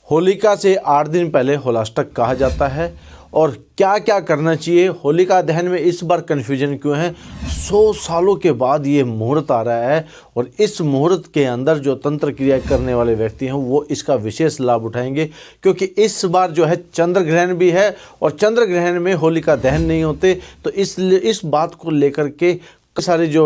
होलिका से 8 दिन पहले होलाष्टक कहा जाता है। और क्या क्या करना चाहिए, होलिका दहन में इस बार कन्फ्यूजन क्यों है? 100 सालों के बाद ये मुहूर्त आ रहा है और इस मुहूर्त के अंदर जो तंत्र क्रिया करने वाले व्यक्ति हैं वो इसका विशेष लाभ उठाएंगे, क्योंकि इस बार जो है चंद्र ग्रहण भी है और चंद्र ग्रहण में होलिका दहन नहीं होते। तो इसलिए इस बात को लेकर के सारी जो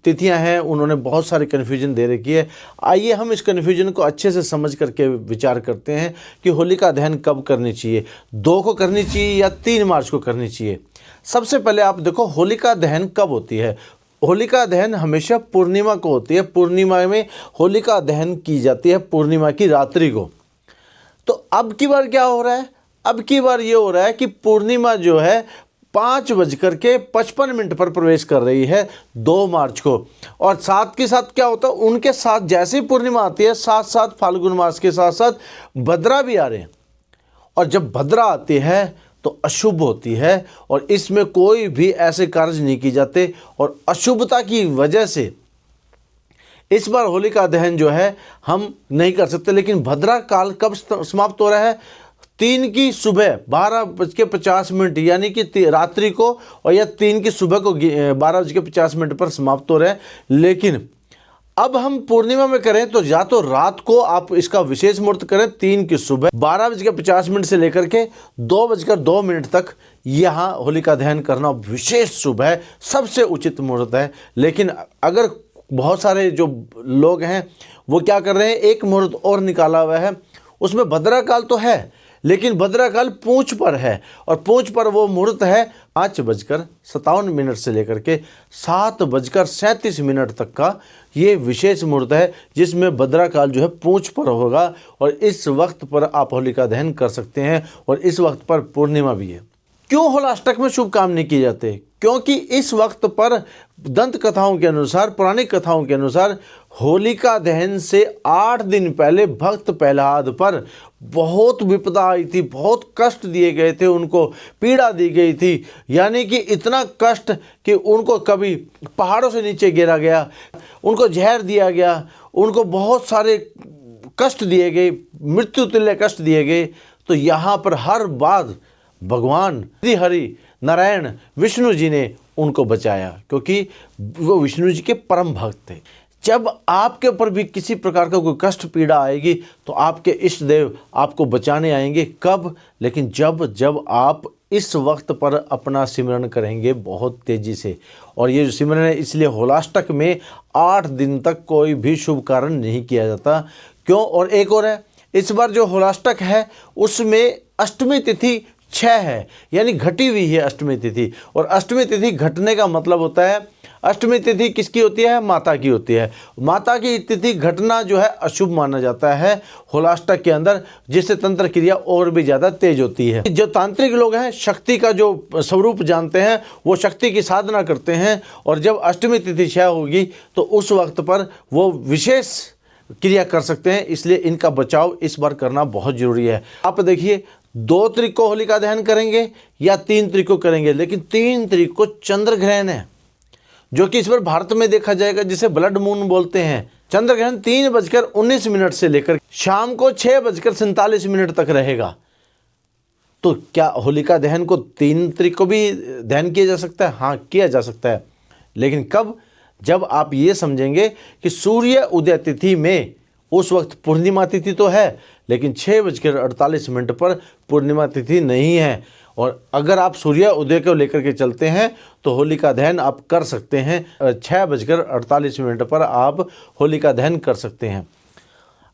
तिथियां हैं उन्होंने बहुत सारी कन्फ्यूजन दे रखी है। आइए हम इस कन्फ्यूजन को अच्छे से समझ करके विचार करते हैं कि होलिका दहन कब करनी चाहिए, 2 को करनी चाहिए या 3 मार्च को करनी चाहिए। सबसे पहले आप देखो होलिका दहन कब होती है। होलिका दहन हमेशा पूर्णिमा को होती है। पूर्णिमा में होलिका दहन की जाती है, पूर्णिमा की रात्रि को। तो अब की बार क्या हो रहा है? अब की बार ये हो रहा है कि पूर्णिमा जो है 5:55 पर प्रवेश कर रही है 2 मार्च को। और साथ के साथ क्या होता है, उनके साथ जैसे ही पूर्णिमा आती है साथ साथ फाल्गुन मास के साथ साथ भद्रा भी आ रहे हैं। और जब भद्रा आती है तो अशुभ होती है और इसमें कोई भी ऐसे कार्य नहीं किए जाते। और अशुभता की वजह से इस बार होलिका दहन जो है हम नहीं कर सकते। लेकिन भद्रा काल कब समाप्त हो रहा है? 3 की सुबह 12:50 यानी कि रात्रि को, और या 3 की सुबह को 12:50 पर समाप्त हो रहे हैं। लेकिन अब हम पूर्णिमा में करें तो या तो रात को आप इसका विशेष मुहूर्त करें 3 की सुबह 12:50 से लेकर के 2:02 तक, यहाँ होलिका दहन करना विशेष शुभ है, सबसे उचित मुहूर्त है। लेकिन अगर बहुत सारे जो लोग हैं वो क्या कर रहे हैं, एक मुहूर्त और निकाला हुआ है, उसमें भद्रा काल तो है लेकिन भद्रा काल पूंछ पर है। और पूंछ पर वो मुहूर्त है 5:57 से लेकर के 7:37 तक का ये विशेष मुहूर्त है, जिसमें भद्रा काल जो है पूंछ पर होगा। और इस वक्त पर आप होलिका दहन कर सकते हैं और इस वक्त पर पूर्णिमा भी है। क्यों होलाष्टक में शुभ काम नहीं किए जाते? क्योंकि इस वक्त पर दंत कथाओं के अनुसार, पौराणिक कथाओं के अनुसार, होलिका दहन से 8 दिन पहले भक्त प्रहलाद पर बहुत विपदा आई थी, बहुत कष्ट दिए गए थे, उनको पीड़ा दी गई थी। यानी कि इतना कष्ट कि उनको कभी पहाड़ों से नीचे गिरा गया, उनको जहर दिया गया, उनको बहुत सारे कष्ट दिए गए, मृत्यु तुल्य कष्ट दिए गए। तो यहाँ पर हर बार भगवान श्री हरि नारायण विष्णु जी ने उनको बचाया, क्योंकि वो विष्णु जी के परम भक्त थे। जब आपके ऊपर भी किसी प्रकार का कोई कष्ट पीड़ा आएगी तो आपके इष्ट देव आपको बचाने आएंगे। कब? लेकिन जब आप इस वक्त पर अपना सिमरन करेंगे बहुत तेज़ी से। और ये जो सिमरन है, इसलिए होलाष्टक में 8 दिन तक कोई भी शुभ कार्य नहीं किया जाता। क्यों? और एक और है, इस बार जो होलाष्टक है उसमें अष्टमी तिथि 6 है, यानी घटी हुई है अष्टमी तिथि। और अष्टमी तिथि घटने का मतलब होता है, अष्टमी तिथि किसकी होती है? माता की होती है। माता की तिथि घटना जो है अशुभ माना जाता है होलाष्टक के अंदर, जिससे तंत्र क्रिया और भी ज़्यादा तेज होती है। जो तांत्रिक लोग हैं शक्ति का जो स्वरूप जानते हैं वो शक्ति की साधना करते हैं, और जब अष्टमी तिथि 6 होगी तो उस वक्त पर वो विशेष क्रिया कर सकते हैं। इसलिए इनका बचाव इस बार करना बहुत जरूरी है। आप देखिए 2 तारीख को होलिका दहन करेंगे या 3 तारीख को करेंगे, लेकिन 3 तारीख को चंद्र ग्रहण है, जो कि इस बार भारत में देखा जाएगा, जिसे ब्लड मून बोलते हैं। चंद्र ग्रहण 3:19 से लेकर शाम को 6:47 तक रहेगा। तो क्या होलिका दहन को 3 तारीख को भी दहन किया जा सकता है? हाँ, किया जा सकता है। लेकिन कब? जब आप ये समझेंगे कि सूर्य उदय तिथि में उस वक्त पूर्णिमा तिथि तो है, लेकिन 6:48 पर पूर्णिमा तिथि नहीं है। और अगर आप सूर्य उदय को लेकर के चलते हैं तो होलिका दहन आप कर सकते हैं। 6:48 पर आप होलिका दहन कर सकते हैं।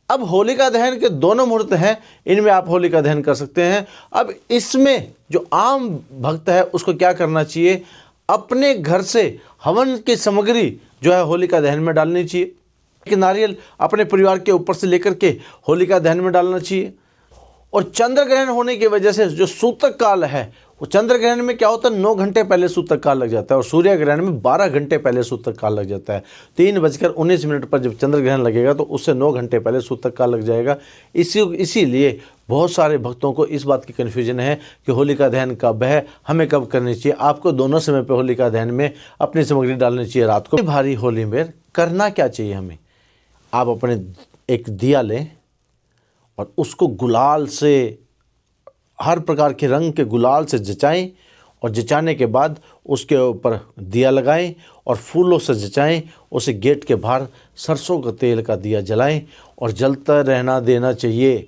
अब होलिका दहन के दोनों मुहूर्त हैं, इनमें आप होलिका दहन कर सकते हैं। अब इसमें जो आम भक्त है उसको क्या करना चाहिए? अपने घर से हवन की सामग्री जो है होलिका दहन में डालनी चाहिए। कि नारियल अपने परिवार के ऊपर से लेकर के होलिका दहन में डालना चाहिए। और चंद्र ग्रहण होने की वजह से जो सूतक काल है, वो चंद्र ग्रहण में क्या होता है, 9 घंटे पहले सूतक काल लग जाता है, और सूर्य ग्रहण में 12 घंटे पहले सूतक काल लग जाता है। 3:19 पर जब चंद्र ग्रहण लगेगा तो उससे 9 घंटे पहले सूतक काल लग जाएगा। इसीलिए बहुत सारे भक्तों को इस बात की कन्फ्यूजन है कि होलिका दहन कब है, हमें कब करनी चाहिए। आपको दोनों समय पर होलिका दहन में अपनी सामग्री डालनी चाहिए। रात को भारी होली में करना क्या चाहिए हमें? आप अपने एक दिया लें और उसको गुलाल से, हर प्रकार के रंग के गुलाल से जचाएं और जचाने के बाद उसके ऊपर दिया लगाएं और फूलों से जचाएं। उसे गेट के बाहर सरसों का तेल का दिया जलाएं और जलता रहना देना चाहिए,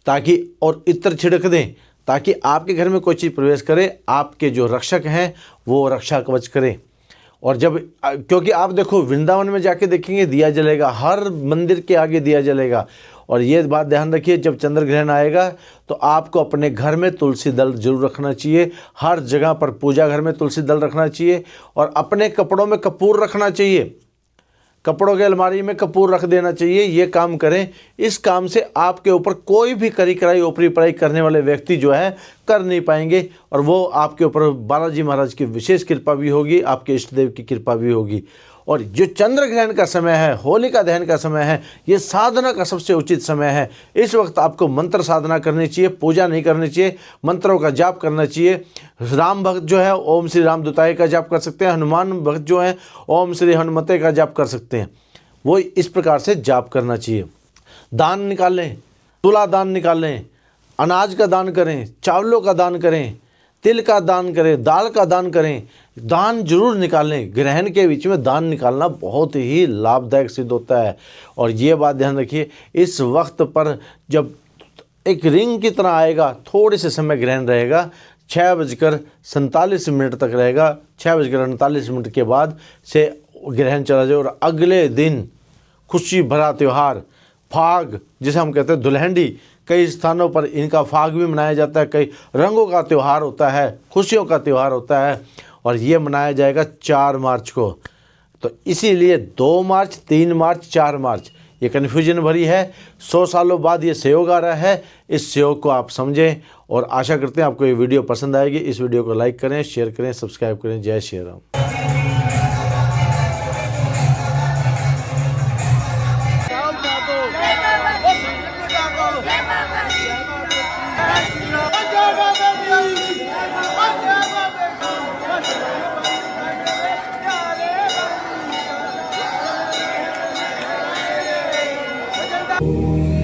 ताकि, और इत्र छिड़क दें ताकि आपके घर में कोई चीज़ प्रवेश करे, आपके जो रक्षक हैं वो रक्षा कवच करें। और जब, क्योंकि आप देखो वृंदावन में जाके देखेंगे दिया जलेगा, हर मंदिर के आगे दिया जलेगा। और ये बात ध्यान रखिए, जब चंद्र ग्रहण आएगा तो आपको अपने घर में तुलसी दल जरूर रखना चाहिए, हर जगह पर पूजा घर में तुलसी दल रखना चाहिए, और अपने कपड़ों में कपूर रखना चाहिए, कपड़ों के अलमारी में कपूर रख देना चाहिए। ये काम करें, इस काम से आपके ऊपर कोई भी करी कराई ओपरी पढ़ाई करने वाले व्यक्ति जो है कर नहीं पाएंगे, और वो आपके ऊपर बालाजी महाराज की विशेष कृपा भी होगी, आपके इष्ट देव की कृपा भी होगी। और जो चंद्र ग्रहण का समय है, होलिका दहन का समय है, ये साधना का सबसे उचित समय है। इस वक्त आपको मंत्र साधना करनी चाहिए, पूजा नहीं करनी चाहिए, मंत्रों का जाप करना चाहिए। राम भक्त जो है ओम श्री राम दुताय का जाप कर सकते हैं, हनुमान भक्त जो है ओम श्री हनुमते का जाप कर सकते हैं। वो इस प्रकार से जाप करना चाहिए। दान निकालें, तुला दान निकालें, अनाज का दान करें, चावलों का दान करें, तिल का दान करें, दाल का दान करें, दान जरूर निकालें। ग्रहण के बीच में दान निकालना बहुत ही लाभदायक सिद्ध होता है। और ये बात ध्यान रखिए, इस वक्त पर जब एक रिंग की तरह आएगा, थोड़े से समय ग्रहण रहेगा, 6:47 तक रहेगा, 6:48 के बाद से ग्रहण चला जाए, और अगले दिन खुशी भरा त्यौहार फाग, जिसे हम कहते हैं दुल्हंडी, कई स्थानों पर इनका फाग भी मनाया जाता है। कई रंगों का त्यौहार होता है, खुशियों का त्यौहार होता है, और ये मनाया जाएगा 4 मार्च को। तो इसीलिए 2 मार्च, 3 मार्च, 4 मार्च ये कन्फ्यूजन भरी है। 100 सालों बाद ये सहयोग आ रहा है, इस सहयोग को आप समझें। और आशा करते हैं आपको ये वीडियो पसंद आएगी। इस वीडियो को लाइक करें, शेयर करें, सब्सक्राइब करें। जय श्री राम। Oh